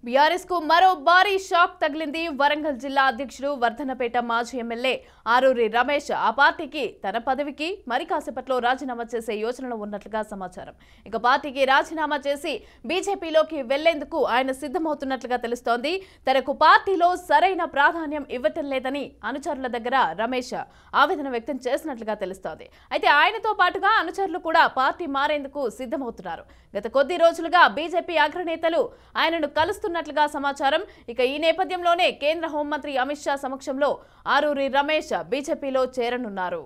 BRS కు మరో భారీ షాక్ తగిలింది. వరంగల్ జిల్లా అధ్యక్షుడు వర్ధనపేట మాజీ ఎమ్మెల్యే ఆరూరి రమేష్ ఆ పార్టీకి తన పదవికి మరి కాసేపట్లో రాజీనామా చేసే యోచనలో ఉన్నట్లుగా సమాచారం. ఇక పార్టీకి రాజీనామా చేసి బీజేపీలోకి వెళ్లేందుకు ఆయన సిద్ధమవుతున్నట్లుగా తెలుస్తోంది. తనకు పార్టీలో సరైన ప్రాధాన్యం ఇవ్వటం లేదని అనుచరుల దగ్గర రమేష్ ఆవేదన వ్యక్తం చేసినట్లుగా తెలుస్తోంది. అయితే ఆయనతో పాటుగా అనుచరులు కూడా పార్టీ మారేందుకు సిద్ధమవుతున్నారు. గత కొద్ది రోజులుగా బీజేపీ అగ్రనేతలు ఆయనను కలుస్తున్నట్లుగా సమాచారం. ఇక ఈ నేపథ్యంలోనే కేంద్ర హోంమంత్రి అమిత్ షా సమక్షంలో ఆరూరి రమేష్ బీజేపీలో చేరనున్నారు.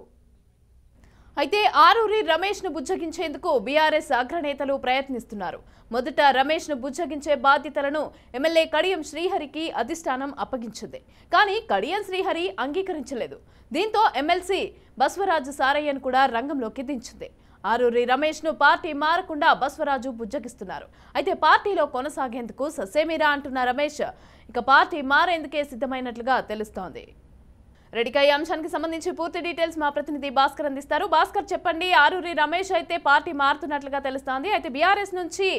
అయితే ఆరూరి రమేష్ ను బుజ్జగించేందుకు బీఆర్ఎస్ అగ్రనేతలు ప్రయత్నిస్తున్నారు. మొదట రమేష్ ను బుజ్జగించే బాధ్యతలను ఎమ్మెల్యే కడియం శ్రీహరికి అధిష్టానం అప్పగించింది. కానీ కడియం శ్రీహరి అంగీకరించలేదు. దీంతో ఎమ్మెల్సీ బస్వరాజు సారయ్యను కూడా రంగంలోకి దించింది. ఆరూరి రమేష్ ను పార్టీ మారకుండా బస్వరాజు బుజ్జగిస్తున్నారు. అయితే పార్టీలో కొనసాగేందుకు ససేమిరా అంటున్న రమేష్ ఇక పార్టీ మారేందుకే సిద్ధమైనట్లుగా తెలుస్తోంది. రెడ్డిగా ఈ అంశానికి సంబంధించి పూర్తి డీటెయిల్స్ మా ప్రతినిధి భాస్కర్ అందిస్తారు. భాస్కర్, చెప్పండి. ఆరూరి రమేష్ అయితే పార్టీ మారుతున్నట్లుగా తెలుస్తోంది. అయితే బీఆర్ఎస్ నుంచి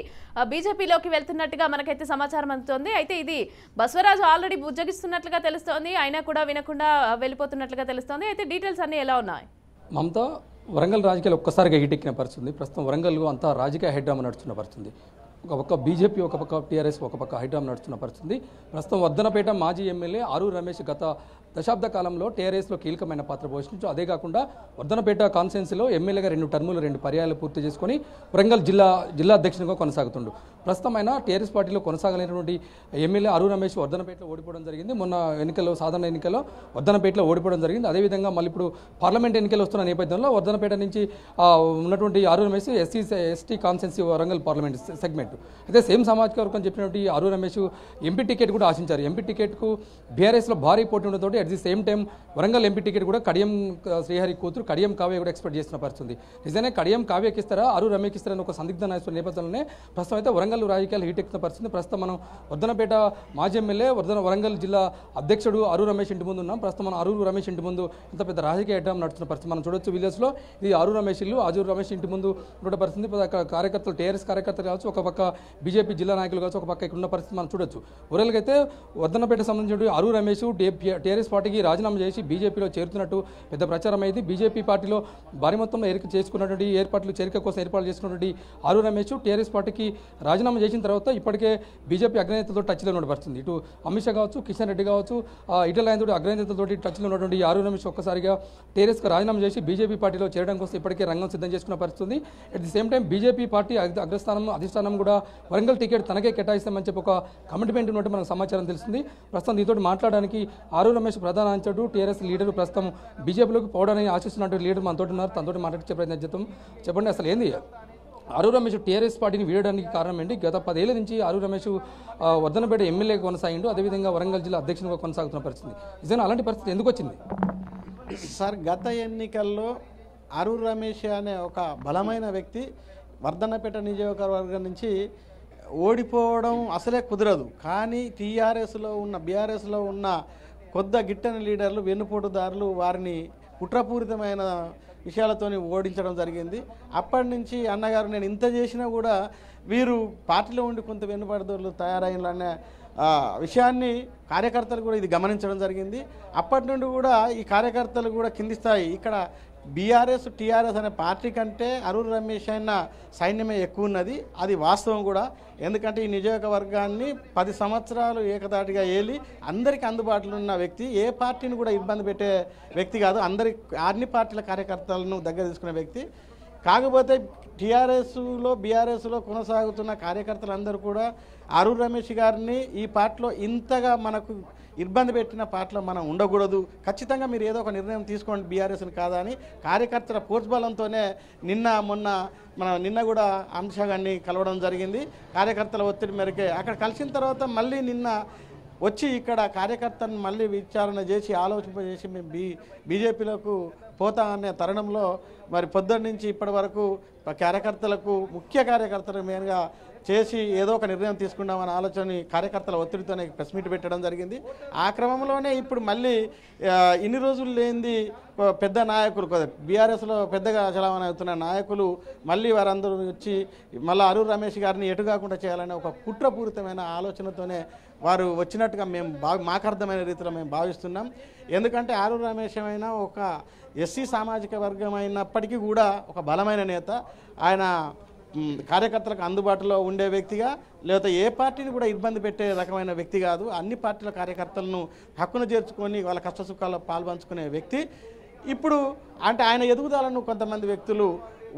బీజేపీలోకి వెళ్తున్నట్టుగా మనకైతే సమాచారం అందుతోంది. అయితే ఇది బస్వరాజు ఆల్రెడీ బుజ్జగిస్తున్నట్లుగా తెలుస్తోంది. అయినా కూడా వినకుండా వెళ్ళిపోతున్నట్లుగా తెలుస్తోంది. అయితే డీటెయిల్స్ అన్ని ఎలా ఉన్నాయి? మమతా, వరంగల్ రాజకీయాలు ఒక్కసారిగా హీటెక్కిన పరిస్థితుంది. ప్రస్తుతం వరంగల్లో అంతా రాజకీయ హైడ్రామా నడుస్తున్న పరిస్థితుంది. ఒక పక్క బీజేపీ, ఒక పక్క టీఆర్ఎస్, ఒక పక్క హైడ్రామా నడుస్తున్న పరిస్థితుంది. ప్రస్తుతం వర్ధనపేట మాజీ ఎమ్మెల్యే ఆరూరి రమేష్ గత దశాబ్ద కాలంలో టీఆర్ఎస్లో కీలకమైన పాత్ర పోషించు. అదే కాకుండా వర్ధనపేట కాన్స్టిట్యున్సీలో ఎమ్మెల్యేగా 2 టర్ములు 2 పర్యాయాలు పూర్తి చేసుకొని వరంగల్ జిల్లా అధ్యక్షునిగా కొనసాగుతుండు. ప్రస్తుతం ఆయన టీఆర్ఎస్ పార్టీలో కొనసాగలేనటువంటి ఎమ్మెల్యే ఆరూరి రమేష్ వర్ధనపేటలో ఓడిపోవడం జరిగింది. మొన్న సాధారణ ఎన్నికల్లో వర్ధనపేటలో ఓడిపోవడం జరిగింది. అదేవిధంగా మళ్ళీ ఇప్పుడు పార్లమెంట్ ఎన్నికలు వస్తున్న నేపథ్యంలో వర్ధనపేట నుంచి ఉన్నటువంటి Aruri Ramesh ST constituency Warangal parliament segment. అయితే సేమ్ సామాజిక వర్గం చెప్పినటువంటి ఆరూరి రమేష్ ఎంపీ టికెట్ కూడా ఆశించారు. ఎంపీ టికెట్కు బీఆర్ఎస్లో భారీ పోటీ ఉండడంతో at the same time Warangal MP ticket కూడా కడియం శ్రీహరి కూతురు కడియం కావ్య కూడా ఎక్స్పెక్ట్ చేస్తున్న పరిస్థితుంది. నిజంగా కడియం కావ్యకి ఇస్తారా, ఆరూరి రమేష్ ఇస్తారని ఒక సందిగ్ధ నేపథ్యంలోనే ప్రస్తుతం అయితే వరంగల్ రాజకీయాలు హీటెక్కిన పరిస్థితి. ప్రస్తుతం మనం వర్ధనపేట మాజీ ఎమ్మెల్యే వరంగల్ జిల్లా అధ్యక్షుడు ఆరూరి రమేష్ ఇంటి ముందు ఉన్నాం. ప్రస్తుతం మనం ఆరూరి రమేష్ ఇంటి ముందు ఇంత పెద్ద రాజకీయ హైడ్రామా నడుస్తున్న పరిస్థితి మనం చూడొచ్చు. విలేజ్లో ఇది ఆరూరి రమేష్ ఇంటి ముందు ఉన్న పరిస్థితి. కార్యకర్తలు, టీఆర్ఎస్ కార్యకర్తలు కావచ్చు, ఒక పక్క బీజేపీ జిల్లా నాయకులు కావచ్చు, ఒక పక్క ఇక్కడ ఉన్న పరిస్థితి మనం చూడొచ్చు. ఓవరాల్గా అయితే వర్ధనపేట సంబంధించిన ఆరూరి రమేష్ టీఆర్ఎస్ పార్టీకి రాజీనామా చేసి బీజేపీలో చేరుతున్నట్టు పెద్ద ప్రచారం అయింది. బీజేపీ పార్టీలో భారీ మొత్తంలో చేసుకున్నటువంటి చేరిక కోసం ఏర్పాటు చేసుకున్నటువంటి ఆరూరి రమేష్ టీఆర్ఎస్ పార్టీకి రాజీనామా చేసిన తర్వాత ఇప్పటికే బీజేపీ అగ్రనేతలతో టచ్లో ఉండబడుతుంది. ఇటు అమిత్ షా కావచ్చు, కిషన్ రెడ్డి కావచ్చు, ఈటెల రాజేందర్ అగ్రనేతలతో టచ్లో ఉన్నటువంటి ఆరూరి రమేష్ ఒక్కసారిగా టీఆర్ఎస్కి రాజీనామా చేసి బీజేపీ పార్టీలో చేరడం కోసం ఇప్పటికే రంగం సిద్ధం చేసుకున్న పరిస్థితుంది. At the same time BJP party అధిష్టానం కూడా వరంగల్ టికెట్ తనకే కేటాయిస్తామని చెప్పి ఒక కమిట్మెంట్ ఉన్నట్టు మనకు సమాచారం తెలుస్తుంది. ప్రస్తుతం దీంతో మాట్లాడడానికి ఆరూరి రమేష్ ప్రధాన అంచడు టీఆర్ఎస్ లీడర్ ప్రస్తుతం బీజేపీలోకి పోవడానికి ఆశిస్తున్నట్టు లీడర్ మనతో ఉన్నారు. తనతో మాట్లాడే ప్రయత్నం చేద్దాం. చెప్పండి, అసలు ఏంది ఆరూరి రమేష్ టీఆర్ఎస్ పార్టీని వీడడానికి కారణం ఏంటి? గత 10 ఏళ్ల నుంచి ఆరూరి రమేష్ వర్ధనపేట ఎమ్మెల్యేగా కొనసాగిండు, అదేవిధంగా వరంగల్ జిల్లా అధ్యక్షునిగా కొనసాగుతున్న పరిస్థితి. నిజంగా అలాంటి పరిస్థితి ఎందుకు వచ్చింది సార్? గత ఎన్నికల్లో ఆరూరి రమేష్ అనే ఒక బలమైన వ్యక్తి వర్ధనపేట నియోజకవర్గం నుంచి ఓడిపోవడం అసలే కుదరదు. కానీ బీఆర్ఎస్లో ఉన్న కొద్ది గిట్టని లీడర్లు, వెన్నుపోటుదారులు వారిని కుట్రపూరితమైన విషయాలతోని ఓడించడం జరిగింది. అప్పటి నుంచి అన్నగారు నేను ఇంత చేసినా కూడా వీరు పార్టీలో ఉండి కొంత వెన్నుపడదోళ్ళు తయారైన విషయాన్ని కార్యకర్తలు కూడా ఇది గమనించడం జరిగింది. అప్పటి నుండి కూడా ఈ కార్యకర్తలు కూడా కింది స్థాయి ఇక్కడ బీఆర్ఎస్ టీఆర్ఎస్ అనే పార్టీ కంటే ఆరూరి రమేష్ అయిన సైన్యమే ఎక్కువ ఉన్నది. అది వాస్తవం కూడా. ఎందుకంటే ఈ నియోజకవర్గాన్ని 10 సంవత్సరాలు ఏకదాటిగా ఏలి అందరికీ అందుబాటులో ఉన్న వ్యక్తి, ఏ పార్టీని కూడా ఇబ్బంది పెట్టే వ్యక్తి కాదు. అన్ని పార్టీల కార్యకర్తలను దగ్గర తీసుకునే వ్యక్తి. కాకపోతే టీఆర్ఎస్లో బీఆర్ఎస్లో కొనసాగుతున్న కార్యకర్తలందరూ కూడా ఆరూరి రమేష్ గారిని ఈ పార్టీలో ఇంతగా మనకు ఇబ్బంది పెట్టిన పార్టీలో మనం ఉండకూడదు, ఖచ్చితంగా మీరు ఏదో ఒక నిర్ణయం తీసుకోండి బీఆర్ఎస్ని కాదా అని కార్యకర్తల ప్రోత్సాహంతోనే నిన్న కూడా అమిత్ షా గారిని కలవడం జరిగింది. కార్యకర్తల ఒత్తిడి మేరకే అక్కడ కలిసిన తర్వాత మళ్ళీ నిన్న వచ్చి ఇక్కడ కార్యకర్తలను మళ్ళీ విచారణ చేసి ఆలోచింపజేసి మేము బీజేపీలకు పోతా అనే తరుణంలో మరి పొద్దున్న నుంచి ఇప్పటి వరకు కార్యకర్తలకు, ముఖ్య కార్యకర్తలు మెయిన్గా చేసి ఏదో ఒక నిర్ణయం తీసుకుందామన్న ఆలోచన కార్యకర్తల ఒత్తిడితోనే ప్రెస్ మీట్ పెట్టడం జరిగింది. ఆ క్రమంలోనే ఇప్పుడు మళ్ళీ ఇన్ని రోజులు లేనిది పెద్ద నాయకులు బీఆర్ఎస్లో పెద్దగా చలామణి అవుతున్న నాయకులు మళ్ళీ వారందరూ వచ్చి మళ్ళీ అరూర్ రమేష్ గారిని ఎటు కాకుండా చేయాలనే ఒక కుట్రపూరితమైన ఆలోచనతోనే వారు వచ్చినట్టుగా మేము మాకు అర్థమైన రీతిలో మేము భావిస్తున్నాం. ఎందుకంటే అరూర్ రమేష్ అయినా ఒక ఎస్సీ సామాజిక వర్గం అయినప్పటికీ కూడా ఒక బలమైన నేత. ఆయన కార్యకర్తలకు అందుబాటులో ఉండే వ్యక్తిగా, లేకపోతే ఏ పార్టీని కూడా ఇబ్బంది పెట్టే రకమైన వ్యక్తి కాదు. అన్ని పార్టీల కార్యకర్తలను హక్కును చేర్చుకొని వాళ్ళ కష్టసుఖాల్లో పాల్పంచుకునే వ్యక్తి. ఇప్పుడు అంటే ఆయన ఎదుగుదలను కొంతమంది వ్యక్తులు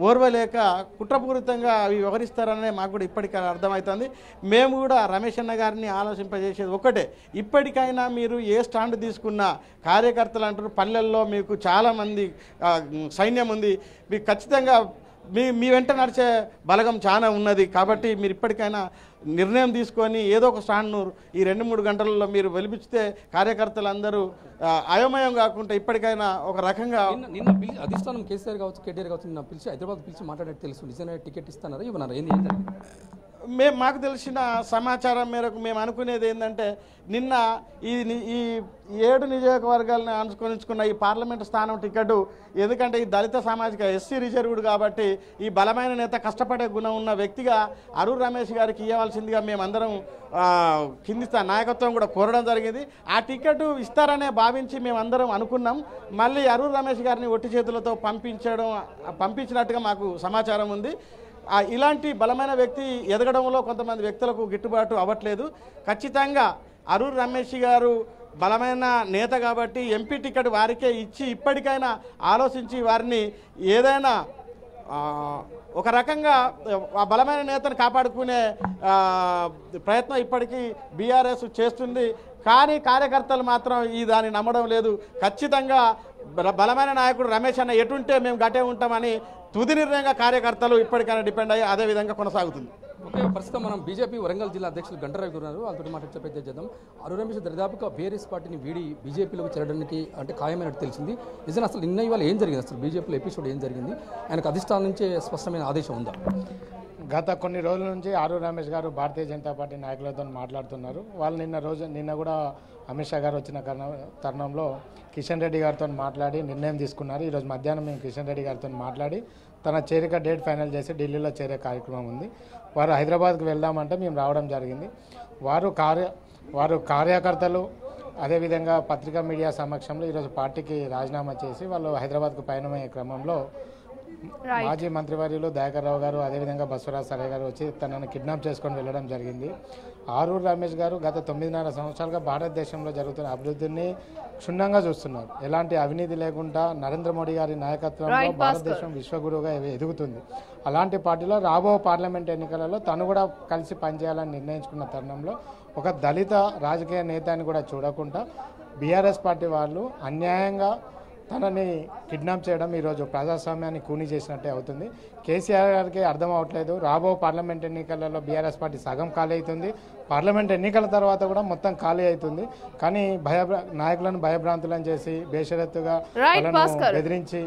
ఓర్వలేక కుట్రపూరితంగా అవి వ్యవహరిస్తారనే మాకు కూడా ఇప్పటికీ అర్థమవుతుంది. మేము కూడా రమేష్ అన్న గారిని ఆలోచింపజేసేది ఒకటే, ఇప్పటికైనా మీరు ఏ స్టాండ్ తీసుకున్నా కార్యకర్తలు అంటారు, పల్లెల్లో మీకు చాలామంది సైన్యం ఉంది, మీకు ఖచ్చితంగా మీ వెంట నడిచే బలగం చాలా ఉన్నది. కాబట్టి మీరు ఇప్పటికైనా నిర్ణయం తీసుకొని ఏదో ఒక స్టాండ్ను ఈ 2-3 గంటలలో మీరు వెలిపిస్తే కార్యకర్తలందరూ అయోమయం కాకుండా ఇప్పటికైనా ఒక రకంగా నిన్న అధిష్టానం కేసీఆర్ కావచ్చు, కేటీఆర్ కావచ్చు, నిన్న పిలిచి హైదరాబాద్ పిలిచి మాట్లాడేది తెలుసు. నిజంగా టికెట్ ఇస్తున్నారా ఇవ్వనారా? ఏంటి మాకు తెలిసిన సమాచారం మేరకు మేము అనుకునేది ఏంటంటే, నిన్న ఈ 7 నియోజకవర్గాలను అనుకుని ఈ పార్లమెంటు స్థానం టికెట్, ఎందుకంటే ఈ దళిత సామాజిక ఎస్సీ రిజర్వ్డ్ కాబట్టి ఈ బలమైన నేత కష్టపడే గుణం ఉన్న వ్యక్తిగా అరూర్ రమేష్ గారికి ఇవ్వాల్సిందిగా మేమందరం కింది నాయకత్వం కూడా కోరడం జరిగింది. ఆ టికెట్ ఇస్తారనే భావించి మేమందరం అనుకున్నాం. మళ్ళీ అరూర్ రమేష్ గారిని ఒట్టి చేతులతో పంపించినట్టుగా మాకు సమాచారం ఉంది. ఇలాంటి బలమైన వ్యక్తి ఎదగడంలో కొంతమంది వ్యక్తులకు గిట్టుబాటు అవ్వట్లేదు. ఖచ్చితంగా అరూర్ రమేష్ గారు బలమైన నేత కాబట్టి ఎంపీ టికెట్ వారికే ఇచ్చి ఇప్పటికైనా ఆలోచించి వారిని ఏదైనా ఒక రకంగా ఆ బలమైన నేతను కాపాడుకునే ప్రయత్నం ఇప్పటికీ బీఆర్ఎస్ చేస్తుంది. కానీ కార్యకర్తలు మాత్రం దాన్ని నమ్మడం లేదు. ఖచ్చితంగా బలమైన నాయకుడు రమేష్ అన్న ఎటుంటే మేము గట్టే ఉంటామని తుది నిర్ణయంగా కార్యకర్తలు ఇప్పటికైనా డిపెండ్ అయ్యి అదే విధంగా కొనసాగుతుంది. ఓకే, ప్రస్తుతం మనం బీజేపీ వరంగల్ జిల్లా అధ్యక్షులు గంటరవి ఉన్నారు, వాళ్ళతో మాట్లాడి ప్రయత్నం చేద్దాం. అరూర్ రమేష్ దరిదాపుగా బీఆర్ఎస్ పార్టీని వీడి బీజేపీలోకి చేరడానికి అంటే ఖాయమైనట్టు తెలిసింది. నిజంగా అసలు నిన్న ఇవాళ ఏం జరిగింది, అసలు బీజేపీలో ఎపిసోడ్ ఏం జరిగింది, ఆయనకు అధిష్టానం నుంచే స్పష్టమైన ఆదేశం ఉందా? గత కొన్ని రోజుల నుంచి అరూర్ రమేష్ గారు భారతీయ జనతా పార్టీ నాయకులతో మాట్లాడుతున్నారు. వాళ్ళు నిన్న కూడా అమిత్ షా గారు వచ్చిన తరుణంలో కిషన్ రెడ్డి గారితో మాట్లాడి నిర్ణయం తీసుకున్నారు. ఈరోజు మధ్యాహ్నం మేము కిషన్ రెడ్డి గారితో మాట్లాడి తన చేరిక డేట్ ఫైనల్ చేసి ఢిల్లీలో చేరే కార్యక్రమం ఉంది. వారు హైదరాబాద్కి వెళ్దామంటే మేము రావడం జరిగింది. వారు కార్యకర్తలు అదేవిధంగా పత్రికా మీడియా సమక్షంలో ఈరోజు పార్టీకి రాజీనామా చేసి వాళ్ళు హైదరాబాద్కు పయనమయ్యే క్రమంలో మాజీ మంత్రివర్యులు దయాకర్ రావు గారు అదేవిధంగా బసవరాజ్ సారే గారు వచ్చి తనను కిడ్నాప్ చేసుకొని వెళ్ళడం జరిగింది. అరూర్ రమేష్ గారు గత 9.5 సంవత్సరాలుగా భారతదేశంలో జరుగుతున్న అభివృద్ధిని క్షుణ్ణంగా చూస్తున్నారు. ఎలాంటి అవినీతి లేకుండా నరేంద్ర మోడీ గారి నాయకత్వంలో భారతదేశం విశ్వగురువుగా ఎదుగుతుంది. అలాంటి పార్టీలో రాబో పార్లమెంట్ ఎన్నికలలో తను కూడా కలిసి పనిచేయాలని నిర్ణయించుకున్న తరుణంలో ఒక దళిత రాజకీయ నేత అని కూడా చూడకుండా బీఆర్ఎస్ పార్టీ వాళ్ళు అన్యాయంగా తనని కిడ్నాప్ చేయడం ఈరోజు ప్రజాస్వామ్యాన్ని కూని చేసినట్టే అవుతుంది. కేసీఆర్ గారికి అర్థం అవ్వట్లేదు. రాబో పార్లమెంట్ ఎన్నికలలో బీఆర్ఎస్ పార్టీ సగం ఖాళీ అవుతుంది, పార్లమెంట్ ఎన్నికల తర్వాత కూడా మొత్తం ఖాళీ అవుతుంది. కానీ నాయకులను భయభ్రాంతులను చేసి బేషరత్తుగా బెదిరించి